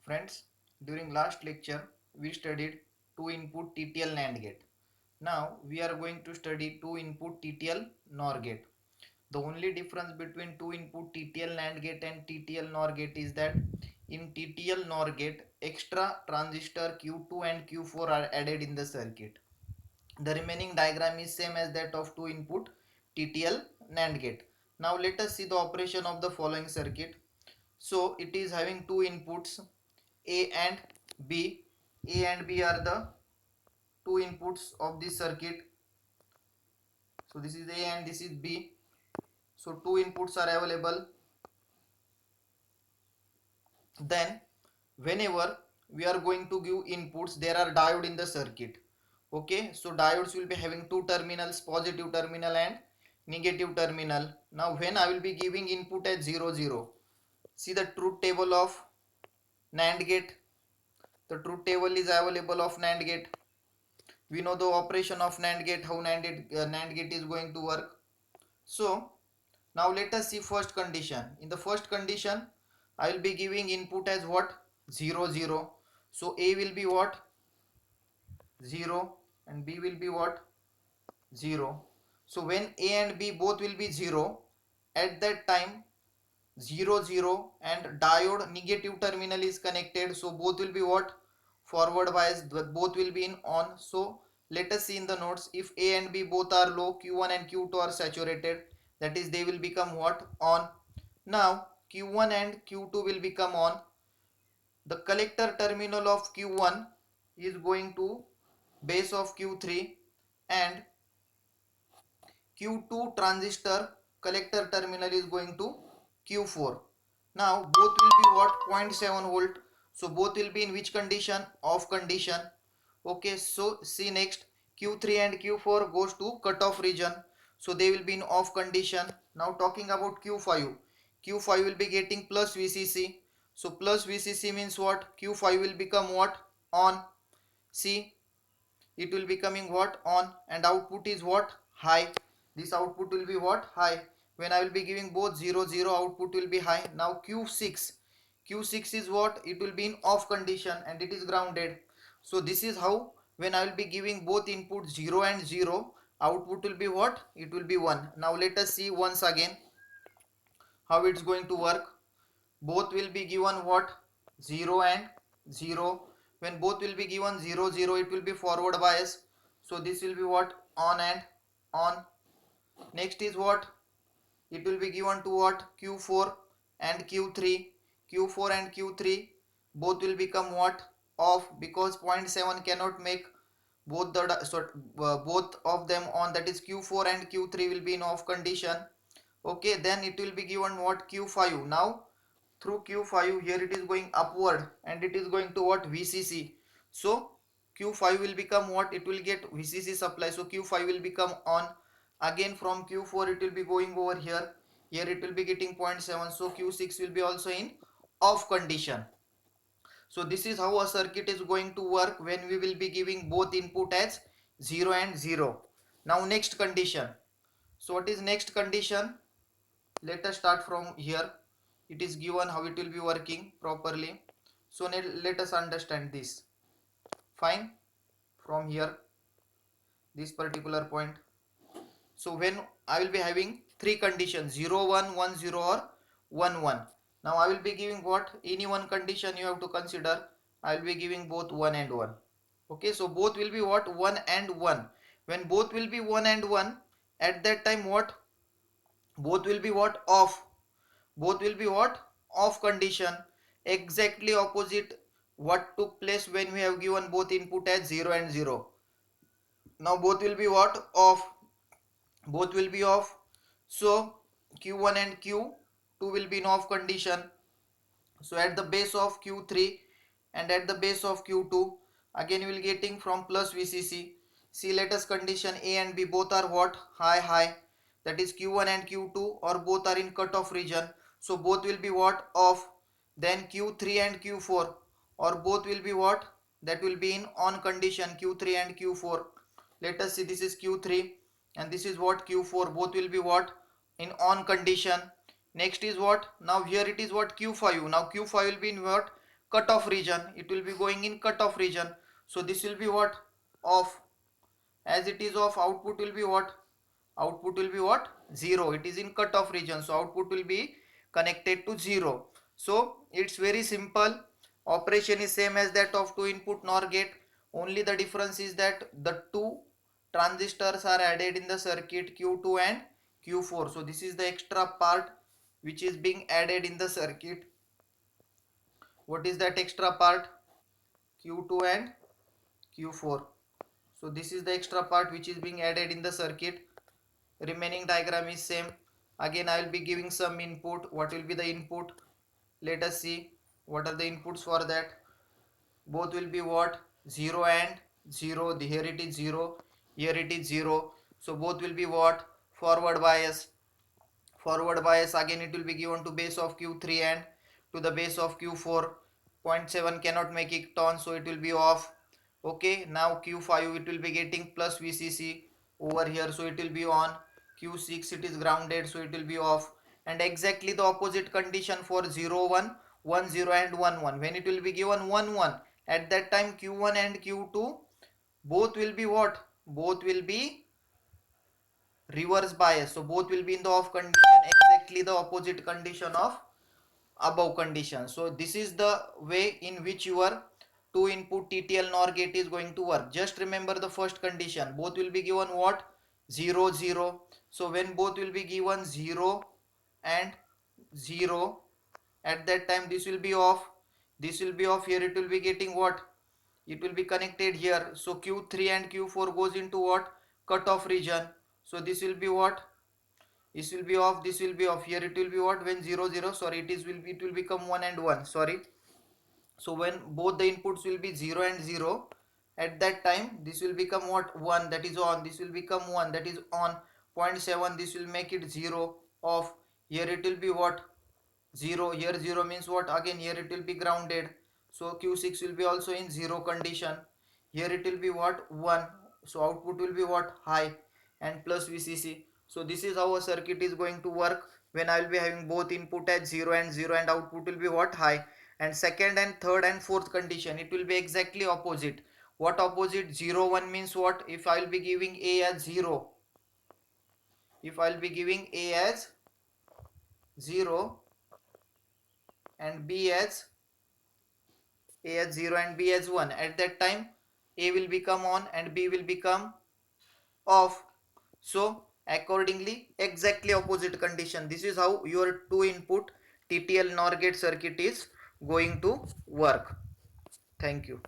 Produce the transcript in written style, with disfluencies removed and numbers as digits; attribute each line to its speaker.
Speaker 1: Friends, during last lecture we studied 2 input TTL NAND gate. Now we are going to study 2 input TTL NOR gate. The only difference between 2 input TTL NAND gate and TTL NOR gate is that in TTL NOR gate extra transistor Q2 and Q4 are added in the circuit. The remaining diagram is same as that of 2 input TTL NAND gate. Now let us see the operation of the following circuit. So it is having two inputs A and B. A and B are the two inputs of this circuit. So this is A and this is B. So two inputs are available. Then whenever we are going to give inputs, there are diode in the circuit. Okay, so diodes will be having two terminals, positive terminal and negative terminal. Now when I will be giving input as 0 0, see the truth table of NAND gate. The truth table is available of NAND gate. We know the operation of NAND gate, how NAND gate is going to work. So now let us see first condition. In the first condition, I will be giving input as what? 0 0. So A will be what? 0 and B will be what? 0. So when A and B both will be 0, at that time 0 0 and diode negative terminal is connected, so both will be what? Forward bias, both will be in on. So let us see in the notes, if A and B both are low, Q1 and Q2 are saturated, that is they will become what? On. Now Q1 and Q2 will become on. The collector terminal of Q1 is going to base of Q3 and Q2 transistor collector terminal is going to Q4. Now both will be what? 0.7 volt. So both will be in which condition? Off condition. Okay, so see next, Q3 and Q4 goes to cutoff region. So they will be in off condition. Now talking about Q5. Q5 will be getting plus VCC. So plus VCC means what? Q5 will become what? On. See, it will be coming what? On, and output is what? High. This output will be what? High. When I will be giving both 0 0, output will be high. Now Q6 is what? It will be in off condition and it is grounded. So this is how, when I will be giving both inputs 0 and 0, output will be what? It will be 1. Now let us see once again how it's going to work. Both will be given what? 0 and 0. When both will be given 0 0, it will be forward bias. So this will be what? On and on. Next is what? It will be given to what? Q4 and Q3. Q4 and Q3 both will become what? Off, because zero point 0.7 cannot make both of them on, that is Q4 and Q3 will be in off condition. Okay, then it will be given what? Q5. Now through Q5 here it is going upward and it is going to what? VCC. So Q5 will become what? It will get VCC supply. So Q5 will become on. Again from Q4 it will be going over here. Here it will be getting 0 0.7. So Q6 will be also in off condition. So this is how a circuit is going to work when we will be giving both input as 0 and 0. Now next condition. So what is next condition? Let us start from here. It is given how it will be working properly. So let us understand this. Fine. From here, this particular point. So when I will be having three conditions, 0 1 1 0 or 1 1. Now I will be giving what? Any one condition you have to consider. I will be giving both 1 and 1. Okay, so both will be what? 1 and 1. When both will be 1 and 1, at that time what? Both will be what? Off. Both will be what? Off condition. Exactly opposite what took place when we have given both input as 0 and 0. Now both will be what? Off. Both will be off. So Q1 and Q2 will be in off condition. So at the base of Q3 and at the base of Q2, again you will getting from plus VCC. See, let us condition A and B both are what? High high. That is Q1 and Q2, or both are in cutoff region. So both will be what? Off. Then Q3 and Q4, or both will be what? That will be in on condition, Q3 and Q4. Let us see, this is Q3 and this is what? Q4. Both will be what? In on condition. Next is what? Now here it is what? Q5. Now Q5 will be in what? cutoff region. It will be going in cutoff region. So this will be what? Off. As it is off, output will be what? Output will be what? 0. It is in cutoff region, so output will be connected to 0. So it's very simple. Operation is same as that of two input NOR gate. Only the difference is that the two transistors are added in the circuit, Q2 and Q4. So this is the extra part which is being added in the circuit. What is that extra part? Q2 and Q4. So this is the extra part which is being added in the circuit. Remaining diagram is same. Again I will be giving some input. What will be the input? Let us see what are the inputs for that. Both will be what? 0 and 0. Here it is 0, here it is 0. So both will be what? Forward bias. Forward bias, again it will be given to base of Q3 and to the base of Q4. 0.7 cannot make it on, so it will be off. Okay, now Q5 it will be getting plus VCC over here, so it will be on. Q6 it is grounded, so it will be off. And exactly the opposite condition for 0 1, 1 0 and 1 1. When it will be given 1 1, at that time Q1 and Q2 both will be what? Both will be reverse bias, so both will be in the off condition, exactly the opposite condition of above condition. So this is the way in which your two input TTL NOR gate is going to work. Just remember the first condition, both will be given what? 0 0. So when both will be given 0 and 0, at that time this will be off, this will be off. Here it will be getting what? It will be connected here. So Q3 and Q4 goes into what? Cutoff region. So this will be what? This will be off, this will be off. Here it will be what? When 0 0, sorry, it will become 1 and 1, sorry. So when both the inputs will be 0 and 0, at that time this will become what? 1, that is on. This will become 1, that is on. Zero point 0.7, this will make it 0, off. Here it will be what? 0. Here 0 means what? Again here it will be grounded, so Q6 will be also in 0 condition. Here it will be what? 1. So output will be what? High, and plus VCC. So this is how a circuit is going to work when I will be having both input as 0 and 0 and output will be what? High. And second and third and fourth condition, it will be exactly opposite. What opposite? 0 1 means what? If I will be giving A as 0, if I will be giving A as 0 and B as A as 0 and B as 1, at that time A will become on and B will become off. So accordingly exactly opposite condition. This is how your two input TTL NOR gate circuit is going to work. Thank you.